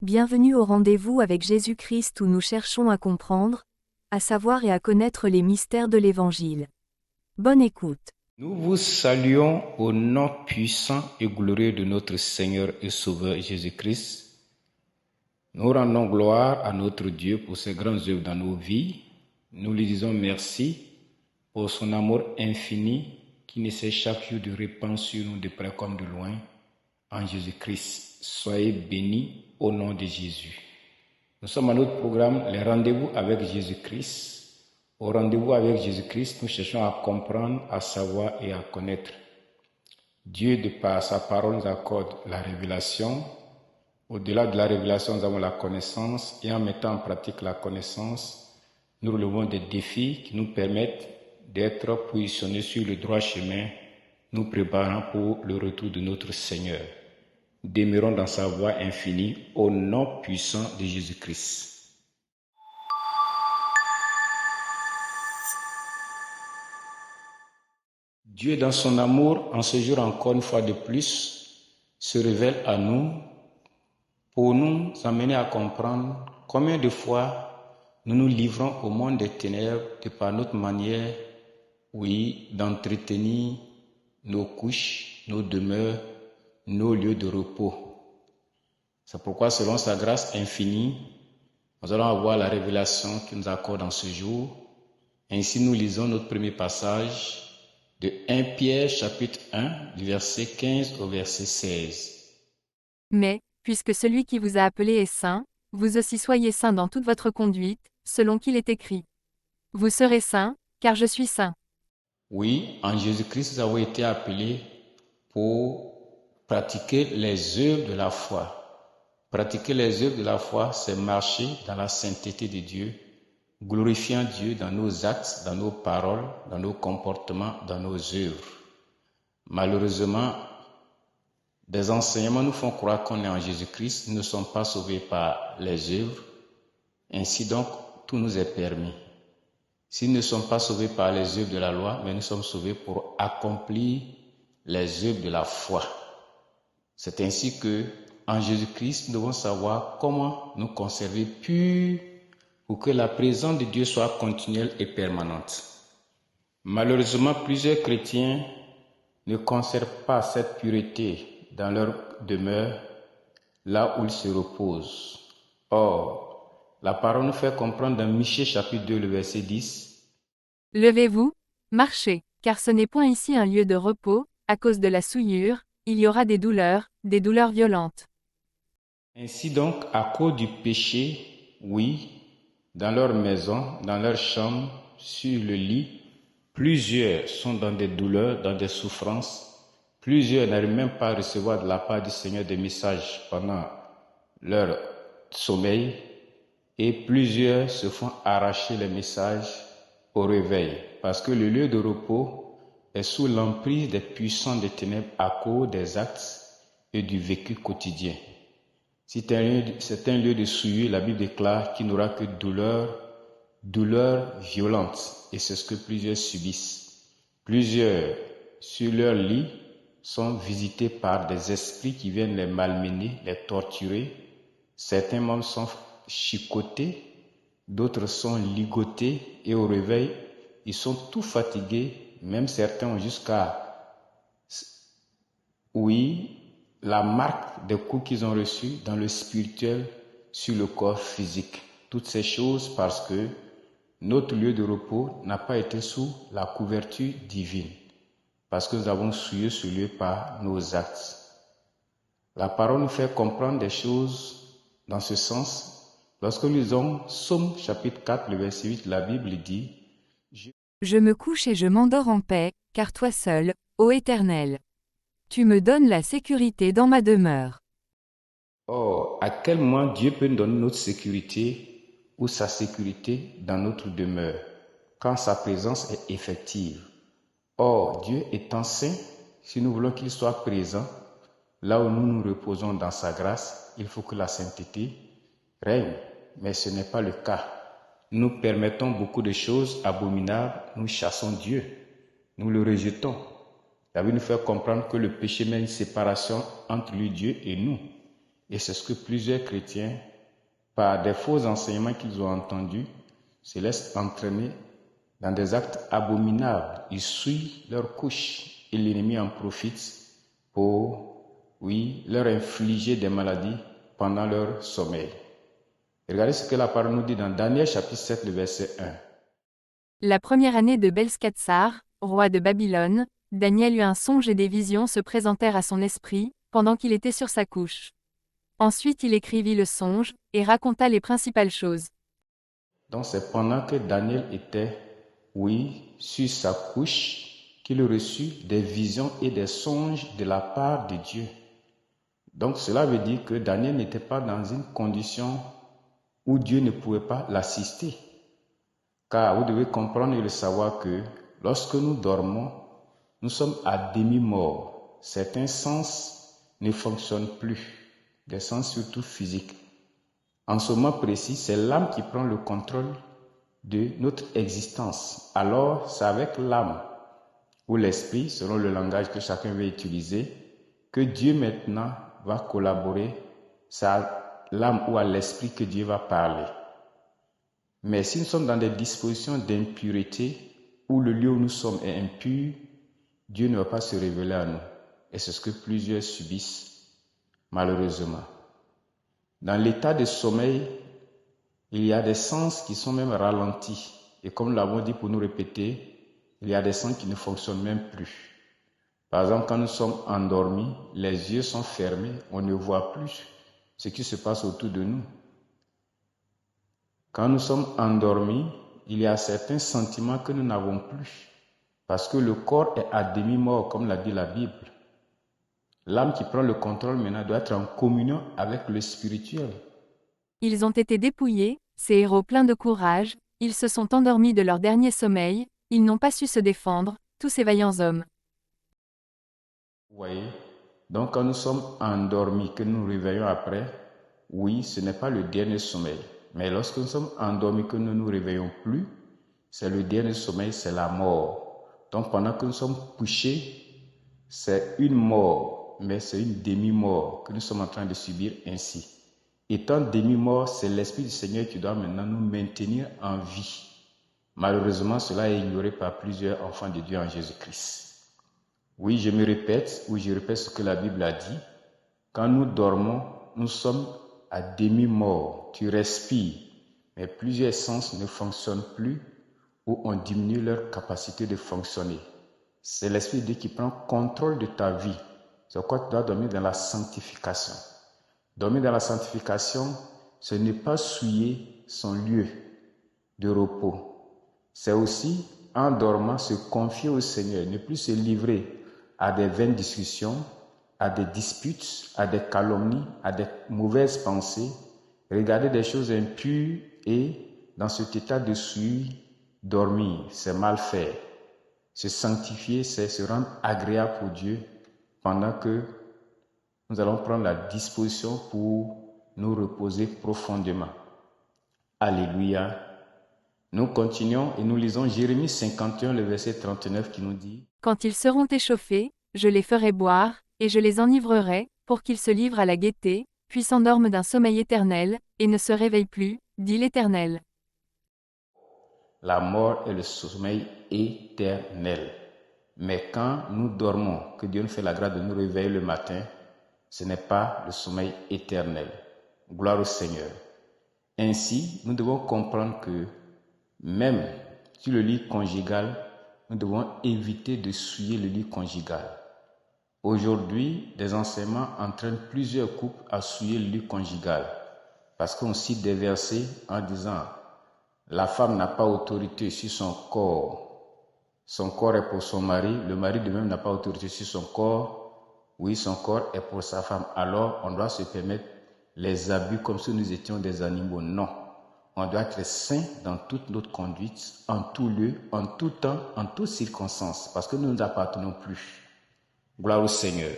Bienvenue au rendez-vous avec Jésus-Christ où nous cherchons à comprendre, à savoir et à connaître les mystères de l'Évangile. Bonne écoute. Nous vous saluons au nom puissant et glorieux de notre Seigneur et Sauveur Jésus-Christ. Nous rendons gloire à notre Dieu pour ses grandes œuvres dans nos vies. Nous lui disons merci pour son amour infini qui ne cesse chaque jour de répandre sur nous de près comme de loin en Jésus-Christ. Soyez bénis au nom de Jésus. Nous sommes à notre programme Les rendez-vous avec Jésus-Christ. Au rendez-vous avec Jésus-Christ, nous cherchons à comprendre, à savoir et à connaître. Dieu, de par sa parole, nous accorde la révélation. Au-delà de la révélation, nous avons la connaissance. Et en mettant en pratique la connaissance, nous relevons des défis qui nous permettent d'être positionnés sur le droit chemin, nous préparant pour le retour de notre Seigneur. Demeurons dans sa voie infinie au nom puissant de Jésus-Christ. Dieu, dans son amour, en ce jour encore une fois de plus, se révèle à nous pour nous amener à comprendre combien de fois nous nous livrons au monde des ténèbres de par notre manière, d'entretenir nos couches, nos demeures, nos lieux de repos. C'est pourquoi, selon sa grâce infinie, nous allons avoir la révélation qu'il nous accorde en ce jour. Ainsi, nous lisons notre premier passage de 1 Pierre chapitre 1, du verset 15 au verset 16. Mais, puisque celui qui vous a appelé est saint, vous aussi soyez saints dans toute votre conduite, selon qu'il est écrit. Vous serez saints, car je suis saint. Oui, en Jésus-Christ, nous avons été appelés pour pratiquer les œuvres de la foi. Pratiquer les œuvres de la foi, c'est marcher dans la sainteté de Dieu, glorifiant Dieu dans nos actes, dans nos paroles, dans nos comportements, dans nos œuvres. Malheureusement, des enseignements nous font croire qu'on est en Jésus-Christ, nous ne sommes pas sauvés par les œuvres. Ainsi donc, tout nous est permis. Si nous ne sommes pas sauvés par les œuvres de la loi, mais nous sommes sauvés pour accomplir les œuvres de la foi. C'est ainsi que, en Jésus-Christ, nous devons savoir comment nous conserver purs pour que la présence de Dieu soit continuelle et permanente. Malheureusement, plusieurs chrétiens ne conservent pas cette pureté dans leur demeure, là où ils se reposent. Or, la parole nous fait comprendre dans Michée chapitre 2, le verset 10. Levez-vous, marchez, car ce n'est point ici un lieu de repos, à cause de la souillure, il y aura des douleurs violentes. Ainsi donc, à cause du péché, dans leur maison, dans leur chambre, sur le lit, plusieurs sont dans des douleurs, dans des souffrances. Plusieurs n'arrivent même pas à recevoir de la part du Seigneur des messages pendant leur sommeil. Et plusieurs se font arracher les messages au réveil. Parce que le lieu de repos est sous l'emprise des puissants des ténèbres à cause des actes et du vécu quotidien. C'est un lieu de souillure, la Bible déclare qu'il n'aura que douleurs violentes. Et c'est ce que plusieurs subissent. Plusieurs, sur leur lit, sont visités par des esprits qui viennent les malmener, les torturer. Certains membres sont chicotés, d'autres sont ligotés et au réveil, ils sont tout fatigués. Même certains ont la marque des coups qu'ils ont reçus dans le spirituel sur le corps physique. Toutes ces choses parce que notre lieu de repos n'a pas été sous la couverture divine, parce que nous avons souillé ce lieu par nos actes. La parole nous fait comprendre des choses dans ce sens. Lorsque nous lisons Psaume chapitre 4, le verset 8, la Bible dit « Je me couche et je m'endors en paix, car toi seul, ô Éternel, tu me donnes la sécurité dans ma demeure. » Oh, à quel moment Dieu peut nous donner notre sécurité ou sa sécurité dans notre demeure, quand sa présence est effective. Or, Dieu étant saint, si nous voulons qu'il soit présent, là où nous nous reposons dans sa grâce, il faut que la sainteté règne, mais ce n'est pas le cas. Nous permettons beaucoup de choses abominables, nous chassons Dieu, nous le rejetons. La Bible nous fait comprendre que le péché met une séparation entre lui, Dieu, et nous. Et c'est ce que plusieurs chrétiens, par des faux enseignements qu'ils ont entendus, se laissent entraîner dans des actes abominables. Ils souillent leur couche et l'ennemi en profite pour, leur infliger des maladies pendant leur sommeil. Regardez ce que la parole nous dit dans Daniel chapitre 7, le verset 1. La première année de Belskatsar, roi de Babylone, Daniel eut un songe et des visions se présentèrent à son esprit, pendant qu'il était sur sa couche. Ensuite il écrivit le songe, et raconta les principales choses. Donc c'est pendant que Daniel était, sur sa couche, qu'il reçut des visions et des songes de la part de Dieu. Donc cela veut dire que Daniel n'était pas dans une condition où Dieu ne pouvait pas l'assister. Car vous devez comprendre et le savoir que lorsque nous dormons, nous sommes à demi-mort. Certains sens ne fonctionnent plus, des sens surtout physiques. En ce moment précis, c'est l'âme qui prend le contrôle de notre existence. Alors, c'est avec l'âme ou l'esprit, selon le langage que chacun veut utiliser, que Dieu maintenant va collaborer. C'est à l'âme ou à l'esprit que Dieu va parler. Mais si nous sommes dans des dispositions d'impureté, où le lieu où nous sommes est impur, Dieu ne va pas se révéler à nous. Et c'est ce que plusieurs subissent, malheureusement. Dans l'état de sommeil, il y a des sens qui sont même ralentis. Et comme nous l'avons dit pour nous répéter, il y a des sens qui ne fonctionnent même plus. Par exemple, quand nous sommes endormis, les yeux sont fermés, on ne voit plus ce qui se passe autour de nous. Quand nous sommes endormis, il y a certains sentiments que nous n'avons plus, parce que le corps est à demi-mort, comme l'a dit la Bible. L'âme qui prend le contrôle maintenant doit être en communion avec le spirituel. Ils ont été dépouillés, ces héros pleins de courage, ils se sont endormis de leur dernier sommeil, ils n'ont pas su se défendre, tous ces vaillants hommes. Vous voyez? Donc quand nous sommes endormis, que nous nous réveillons après, ce n'est pas le dernier sommeil. Mais lorsque nous sommes endormis, que nous ne nous réveillons plus, c'est le dernier sommeil, c'est la mort. Donc pendant que nous sommes couchés, c'est une mort, mais c'est une demi-mort que nous sommes en train de subir ainsi. Étant demi-mort, c'est l'Esprit du Seigneur qui doit maintenant nous maintenir en vie. Malheureusement, cela est ignoré par plusieurs enfants de Dieu en Jésus-Christ. Oui, je répète ce que la Bible a dit. Quand nous dormons, nous sommes à demi-mort. Tu respires, mais plusieurs sens ne fonctionnent plus ou on diminue leur capacité de fonctionner. C'est l'Esprit de Dieu qui prend contrôle de ta vie. C'est pourquoi tu dois dormir dans la sanctification. Dormir dans la sanctification, ce n'est pas souiller son lieu de repos. C'est aussi, en dormant, se confier au Seigneur, ne plus se livrer à des vaines discussions, à des disputes, à des calomnies, à des mauvaises pensées, regarder des choses impures et, dans cet état de souillure, dormir, c'est mal faire. Se sanctifier, c'est se rendre agréable pour Dieu pendant que nous allons prendre la disposition pour nous reposer profondément. Alléluia. Nous continuons et nous lisons Jérémie 51, le verset 39 qui nous dit « Quand ils seront échauffés, je les ferai boire, et je les enivrerai, pour qu'ils se livrent à la gaieté, puis s'endorment d'un sommeil éternel, et ne se réveillent plus, dit l'Éternel. » La mort est le sommeil éternel. Mais quand nous dormons, que Dieu nous fait la grâce de nous réveiller le matin, ce n'est pas le sommeil éternel. Gloire au Seigneur. Ainsi, nous devons comprendre que même sur le lit conjugal, nous devons éviter de souiller le lit conjugal. Aujourd'hui, des enseignements entraînent plusieurs couples à souiller le lit conjugal parce qu'on cite des versets en disant la femme n'a pas autorité sur son corps est pour son mari, le mari de même n'a pas autorité sur son corps, son corps est pour sa femme. Alors on doit se permettre les abus comme si nous étions des animaux. Non. On doit être saint dans toute notre conduite, en tout lieu, en tout temps, en toutes circonstances, parce que nous ne nous appartenons plus. Gloire au Seigneur.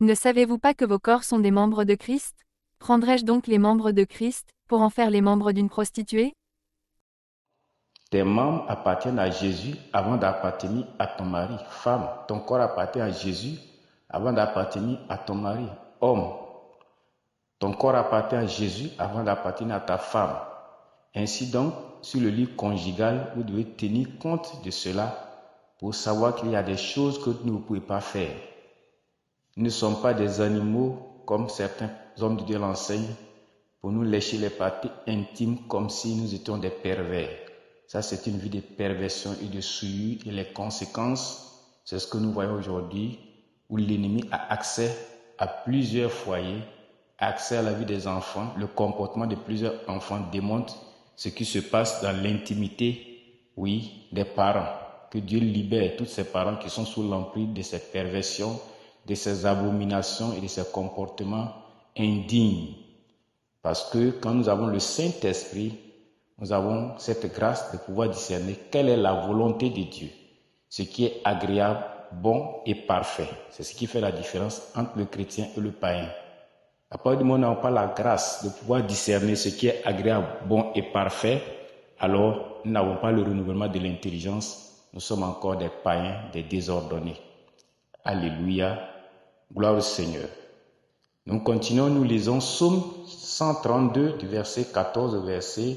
Ne savez-vous pas que vos corps sont des membres de Christ? Prendrais-je donc les membres de Christ, pour en faire les membres d'une prostituée? Tes membres appartiennent à Jésus avant d'appartenir à ton mari. Femme, ton corps appartient à Jésus avant d'appartenir à ton mari. Homme, Ton corps appartient à Jésus avant d'appartenir à ta femme. Ainsi donc, sur le lit conjugal, vous devez tenir compte de cela pour savoir qu'il y a des choses que vous ne pouvez pas faire. Nous ne sommes pas des animaux comme certains hommes de Dieu l'enseignent pour nous lécher les parties intimes comme si nous étions des pervers. Ça, c'est une vie de perversion et de souillure et les conséquences, c'est ce que nous voyons aujourd'hui où l'ennemi a accès à plusieurs foyers, accès à la vie des enfants. Le comportement de plusieurs enfants démontre ce qui se passe dans l'intimité, oui, des parents. Que Dieu libère tous ces parents qui sont sous l'emprise de ces perversions, de ces abominations et de ces comportements indignes. Parce que quand nous avons le Saint-Esprit, nous avons cette grâce de pouvoir discerner quelle est la volonté de Dieu, ce qui est agréable, bon et parfait. C'est ce qui fait la différence entre le chrétien et le païen. À partir du moment où nous n'avons pas la grâce de pouvoir discerner ce qui est agréable, bon et parfait, alors nous n'avons pas le renouvellement de l'intelligence. Nous sommes encore des païens, des désordonnés. Alléluia, gloire au Seigneur. Nous continuons, nous lisons Psaume 132 du verset 14 au verset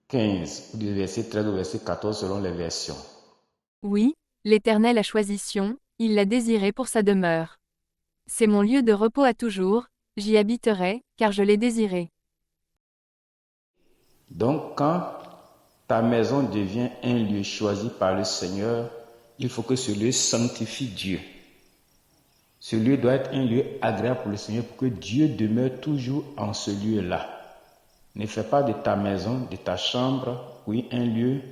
15, ou du verset 13 au verset 14 selon les versions. Oui, l'Éternel a choisi Sion, il l'a désiré pour sa demeure. C'est mon lieu de repos à toujours, j'y habiterai, car je l'ai désiré. Donc quand ta maison devient un lieu choisi par le Seigneur, il faut que ce lieu sanctifie Dieu. Ce lieu doit être un lieu agréable pour le Seigneur pour que Dieu demeure toujours en ce lieu-là. Ne fais pas de ta maison, de ta chambre, oui, un lieu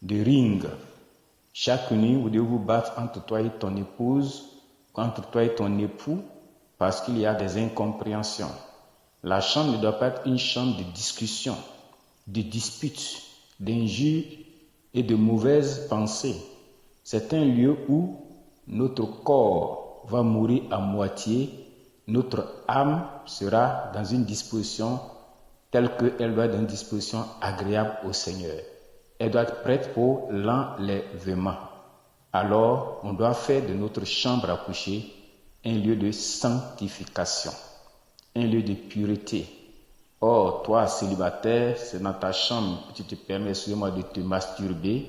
de ring. Chaque nuit, vous devez vous battre entre toi et ton épouse, entre toi et ton époux, parce qu'il y a des incompréhensions. La chambre ne doit pas être une chambre de discussion, de disputes, d'injures et de mauvaises pensées. C'est un lieu où notre corps va mourir à moitié, notre âme sera dans une disposition telle qu'elle doit être dans une disposition agréable au Seigneur. Elle doit être prête pour l'enlèvement. Alors, on doit faire de notre chambre à coucher un lieu de sanctification, un lieu de pureté. Or, toi, célibataire, c'est dans ta chambre que tu te permets, excusez-moi, de te masturber,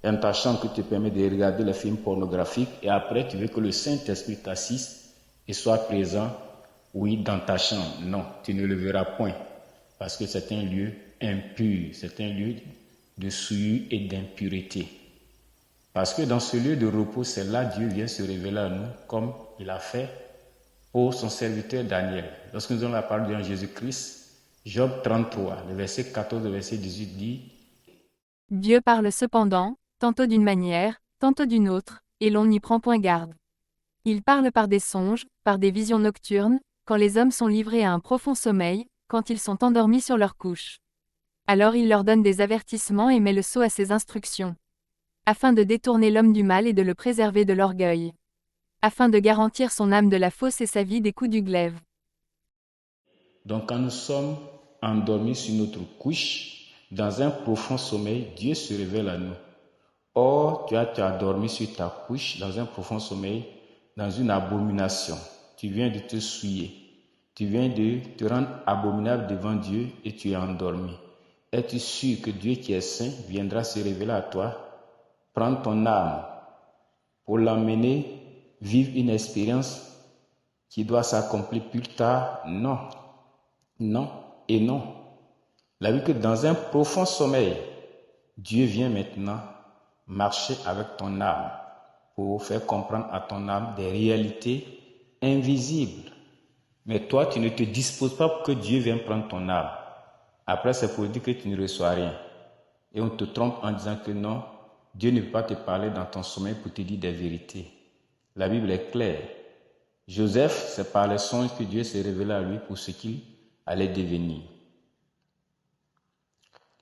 dans ta chambre que tu te permets de regarder les films pornographiques, et après, tu veux que le Saint-Esprit t'assiste et soit présent, oui, dans ta chambre. Non, tu ne le verras point, parce que c'est un lieu impur, c'est un lieu de souillure et d'impureté. Parce que dans ce lieu de repos, c'est là Dieu vient se révéler à nous, comme il a fait pour son serviteur Daniel. Lorsque nous avons la parole de Jésus-Christ, Job 33, le verset 14 et le verset 18 dit « Dieu parle cependant, tantôt d'une manière, tantôt d'une autre, et l'on n'y prend point garde. Il parle par des songes, par des visions nocturnes, quand les hommes sont livrés à un profond sommeil, quand ils sont endormis sur leur couche. Alors il leur donne des avertissements et met le sceau à ses instructions. Afin de détourner l'homme du mal et de le préserver de l'orgueil. Afin de garantir son âme de la fausse et sa vie des coups du glaive. » Donc quand nous sommes endormis sur notre couche, dans un profond sommeil, Dieu se révèle à nous. Or, tu as dormi sur ta couche, dans un profond sommeil, dans une abomination. Tu viens de te souiller. Tu viens de te rendre abominable devant Dieu et tu es endormi. Es-tu sûr que Dieu qui est saint viendra se révéler à toi, prendre ton âme pour l'emmener vivre une expérience qui doit s'accomplir plus tard? Non. Non et non. La vie que dans un profond sommeil, Dieu vient maintenant marcher avec ton âme pour faire comprendre à ton âme des réalités invisibles. Mais toi, tu ne te disposes pas pour que Dieu vienne prendre ton âme. Après, c'est pour dire que tu ne reçois rien. Et on te trompe en disant que non, Dieu ne peut pas te parler dans ton sommeil pour te dire des vérités. La Bible est claire. Joseph, c'est par les songes que Dieu s'est révélé à lui pour ce qu'il allait devenir.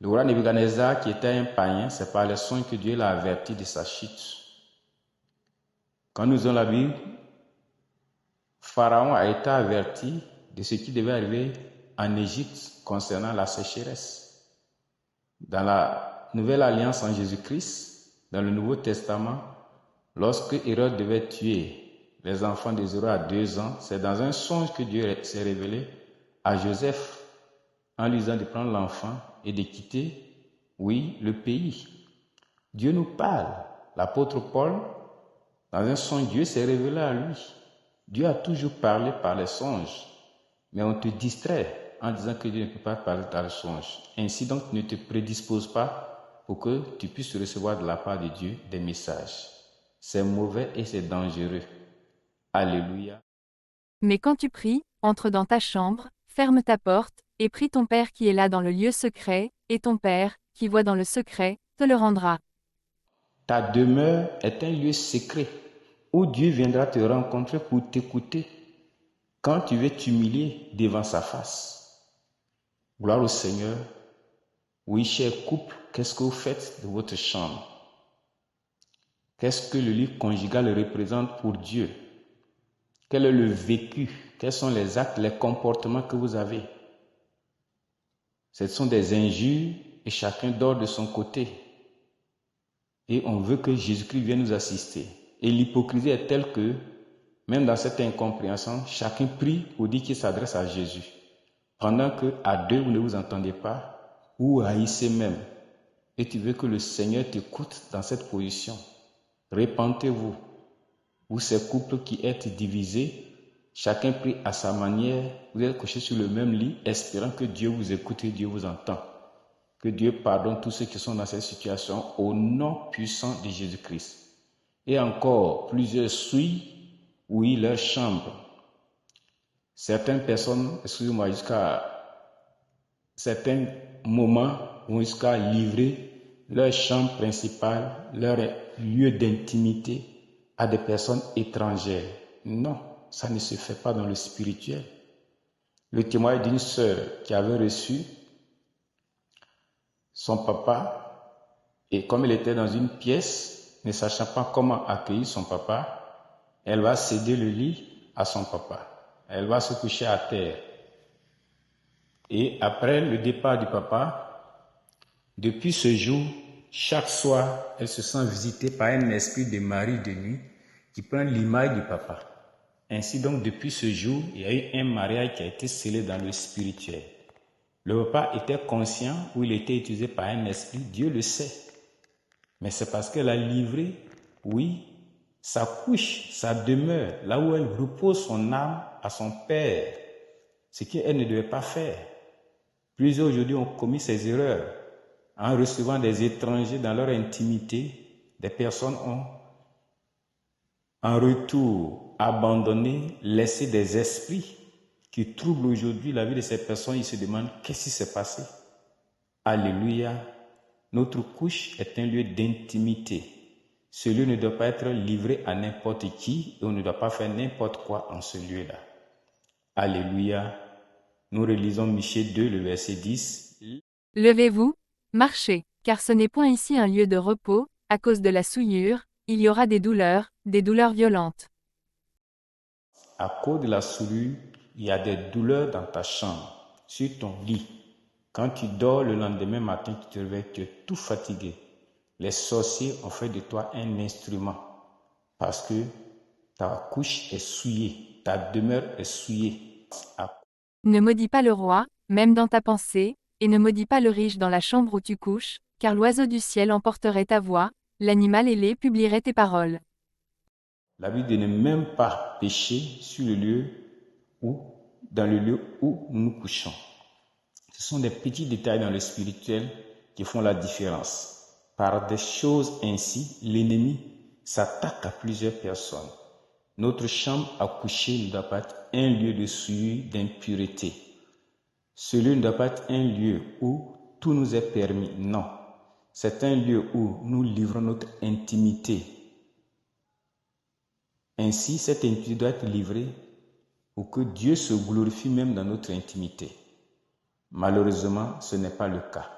Le roi Nebuchadnezzar, qui était un païen, c'est par les songes que Dieu l'a averti de sa chute. Quand nous avons la Bible, Pharaon a été averti de ce qui devait arriver en Égypte concernant la sécheresse. Dans la Nouvelle Alliance en Jésus-Christ, dans le Nouveau Testament, lorsque Hérode devait tuer les enfants des 0 à 2 ans, c'est dans un songe que Dieu s'est révélé à Joseph en lui disant de prendre l'enfant et de quitter, oui, le pays. Dieu nous parle. L'apôtre Paul, dans un songe, Dieu s'est révélé à lui. Dieu a toujours parlé par les songes, mais on te distrait en disant que Dieu ne peut pas parler par les songes. Ainsi donc, ne te prédispose pas pour que tu puisses recevoir de la part de Dieu des messages. C'est mauvais et c'est dangereux. Alléluia. Mais quand tu pries, entre dans ta chambre, ferme ta porte, et prie ton Père qui est là dans le lieu secret, et ton Père, qui voit dans le secret, te le rendra. Ta demeure est un lieu secret où Dieu viendra te rencontrer pour t'écouter quand tu veux t'humilier devant sa face. Gloire au Seigneur. Oui, cher couple, qu'est-ce que vous faites de votre chambre? Qu'est-ce que le lit conjugal représente pour Dieu? Quel est le vécu? Quels sont les actes, les comportements que vous avez? Ce sont des injures et chacun dort de son côté. Et on veut que Jésus-Christ vienne nous assister. Et l'hypocrisie est telle que, même dans cette incompréhension, chacun prie pour dire qu'il s'adresse à Jésus. Pendant que à deux, vous ne vous entendez pas, ou haïssez même. Et tu veux que le Seigneur t'écoute dans cette position. Repentez-vous. Vous, ces couples qui êtes divisés, chacun prie à sa manière, vous êtes couchés sur le même lit, espérant que Dieu vous écoute et Dieu vous entend. Que Dieu pardonne tous ceux qui sont dans cette situation au nom puissant de Jésus-Christ. Et encore, plusieurs souillent, oui, leur chambre. Certaines personnes, excusez-moi, jusqu'à certains moments, vont jusqu'à livrer leur chambre principale, leur lieu d'intimité à des personnes étrangères. Non, ça ne se fait pas dans le spirituel. Le témoignage d'une sœur qui avait reçu son papa, et comme elle était dans une pièce, ne sachant pas comment accueillir son papa, elle va céder le lit à son papa. Elle va se coucher à terre. Et après le départ du papa, depuis ce jour, chaque soir, elle se sent visitée par un esprit de mari de nuit qui prend l'image du papa. Ainsi donc, depuis ce jour, il y a eu un mariage qui a été scellé dans le spirituel. Le papa était conscient ou il était utilisé par un esprit, Dieu le sait. Mais c'est parce qu'elle a livré, oui, sa couche, sa demeure, là où elle repose son âme à son Père, ce qu'elle ne devait pas faire. Plusieurs aujourd'hui ont commis ces erreurs en recevant des étrangers dans leur intimité. Des personnes ont en retour abandonné, laissé des esprits qui troublent aujourd'hui la vie de ces personnes. Ils se demandent qu'est-ce qui s'est passé. Alléluia. Notre couche est un lieu d'intimité. Ce lieu ne doit pas être livré à n'importe qui et on ne doit pas faire n'importe quoi en ce lieu-là. Alléluia. Nous relisons Michée 2, le verset 10. Levez-vous, marchez, car ce n'est point ici un lieu de repos, à cause de la souillure, il y aura des douleurs violentes. À cause de la souillure, il y a des douleurs dans ta chambre, sur ton lit. Quand tu dors le lendemain matin, tu te réveilles, tu es tout fatigué. Les sorciers ont fait de toi un instrument parce que ta couche est souillée, ta demeure est souillée. Ne maudis pas le roi, même dans ta pensée, et ne maudis pas le riche dans la chambre où tu couches, car l'oiseau du ciel emporterait ta voix, l'animal ailé publierait tes paroles. La Bible dit de ne même pas pécher sur le lieu ou dans le lieu où nous couchons. Ce sont des petits détails dans le spirituel qui font la différence. Par des choses ainsi, l'ennemi s'attaque à plusieurs personnes. Notre chambre à coucher ne doit pas être un lieu de souillure, d'impureté. Ce lieu ne doit pas être un lieu où tout nous est permis. Non. C'est un lieu où nous livrons notre intimité. Ainsi, cette intimité doit être livrée pour que Dieu se glorifie même dans notre intimité. Malheureusement, ce n'est pas le cas.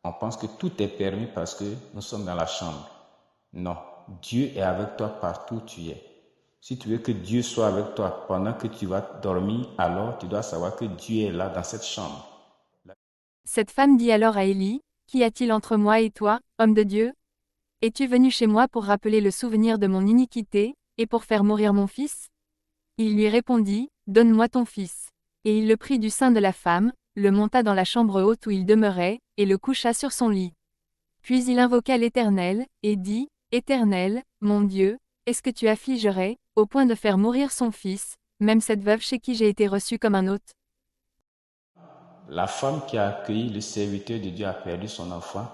On pense que tout est permis parce que nous sommes dans la chambre. Non, Dieu est avec toi partout où tu es. Si tu veux que Dieu soit avec toi pendant que tu vas dormir, alors tu dois savoir que Dieu est là dans cette chambre. Cette femme dit alors à Élie, « Qu'y a-t-il entre moi et toi, homme de Dieu? Es-tu venu chez moi pour rappeler le souvenir de mon iniquité, et pour faire mourir mon fils ?» Il lui répondit, « Donne-moi ton fils. » Et il le prit du sein de la femme, le monta dans la chambre haute où il demeurait, et le coucha sur son lit. Puis il invoqua l'Éternel, et dit, Éternel, mon Dieu, est-ce que tu affligerais, au point de faire mourir son fils, même cette veuve chez qui j'ai été reçu comme un hôte? La femme qui a accueilli le serviteur de Dieu a perdu son enfant.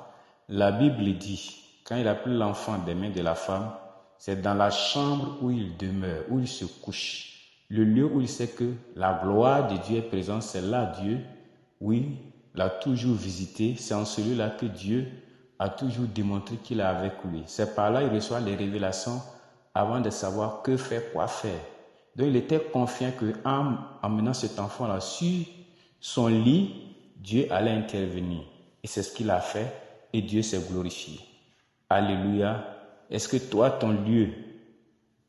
La Bible dit, quand il a pris l'enfant des mains de la femme, c'est dans la chambre où il demeure, où il se couche. Le lieu où il sait que la gloire de Dieu est présente, c'est là Dieu, oui, l'a toujours visité. C'est en celui-là que Dieu a toujours démontré qu'il est avec lui. C'est par là qu'il reçoit les révélations avant de savoir que faire, quoi faire. Donc il était confiant qu'en emmenant cet enfant-là sur son lit, Dieu allait intervenir. Et c'est ce qu'il a fait et Dieu s'est glorifié. Alléluia. Est-ce que toi, ton lieu,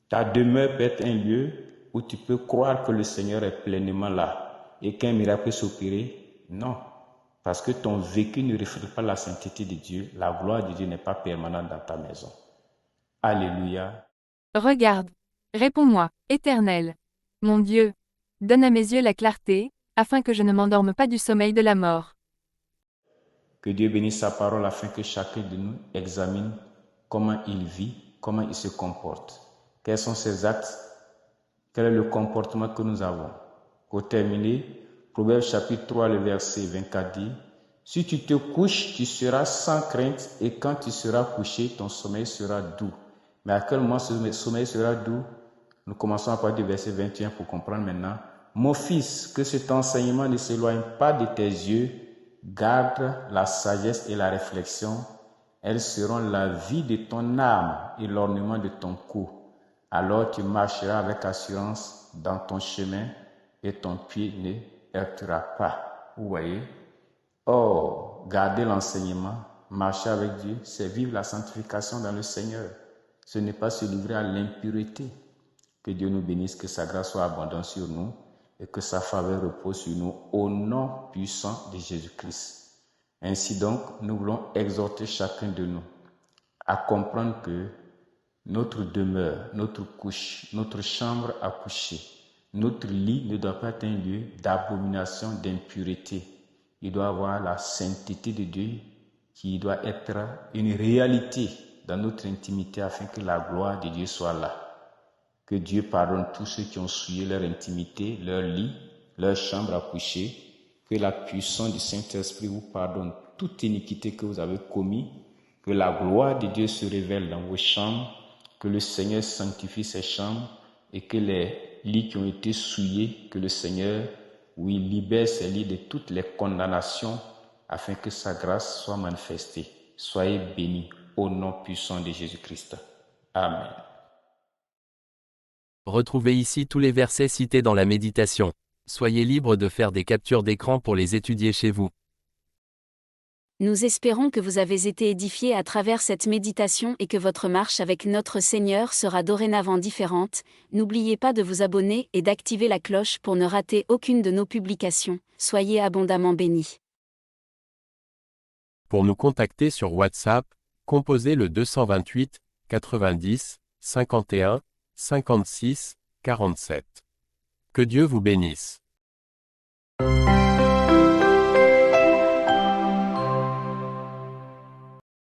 ta demeure peut être un lieu où tu peux croire que le Seigneur est pleinement là et qu'un miracle peut s'opérer? Non. Parce que ton vécu ne reflète pas la sainteté de Dieu. La gloire de Dieu n'est pas permanente dans ta maison. Alléluia. Regarde. Réponds-moi, Éternel. Mon Dieu. Donne à mes yeux la clarté, afin que je ne m'endorme pas du sommeil de la mort. Que Dieu bénisse sa parole afin que chacun de nous examine comment il vit, comment il se comporte. Quels sont ses actes? Quel est le comportement que nous avons? Pour terminer, Proverbe chapitre 3, le verset 24 dit, « Si tu te couches, tu seras sans crainte, et quand tu seras couché, ton sommeil sera doux. » Mais à quel moment ce sommeil sera doux? Nous commençons à partir du verset 21 pour comprendre maintenant. « Mon fils, que cet enseignement ne s'éloigne pas de tes yeux, garde la sagesse et la réflexion, elles seront la vie de ton âme et l'ornement de ton cou. Alors tu marcheras avec assurance dans ton chemin et ton pied ne heurtera pas. » Vous voyez? Oh, garder l'enseignement, marcher avec Dieu, c'est vivre la sanctification dans le Seigneur. Ce n'est pas se livrer à l'impureté. Que Dieu nous bénisse, que sa grâce soit abondante sur nous et que sa faveur repose sur nous au nom puissant de Jésus-Christ. Ainsi donc, nous voulons exhorter chacun de nous à comprendre que notre demeure, notre couche, notre chambre à coucher, notre lit ne doit pas être un lieu d'abomination, d'impureté. Il doit avoir la sainteté de Dieu qui doit être une réalité dans notre intimité afin que la gloire de Dieu soit là. Que Dieu pardonne tous ceux qui ont souillé leur intimité, leur lit, leur chambre à coucher. Que la puissance du Saint-Esprit vous pardonne toute iniquité que vous avez commise. Que la gloire de Dieu se révèle dans vos chambres. Que le Seigneur sanctifie ces chambres et que les lits qui ont été souillés, que le Seigneur, oui, libère ces lits de toutes les condamnations afin que sa grâce soit manifestée. Soyez bénis au nom puissant de Jésus-Christ. Amen. Retrouvez ici tous les versets cités dans la méditation. Soyez libre de faire des captures d'écran pour les étudier chez vous. Nous espérons que vous avez été édifiés à travers cette méditation et que votre marche avec notre Seigneur sera dorénavant différente. N'oubliez pas de vous abonner et d'activer la cloche pour ne rater aucune de nos publications. Soyez abondamment bénis. Pour nous contacter sur WhatsApp, composez le 228 90 51 56 47. Que Dieu vous bénisse.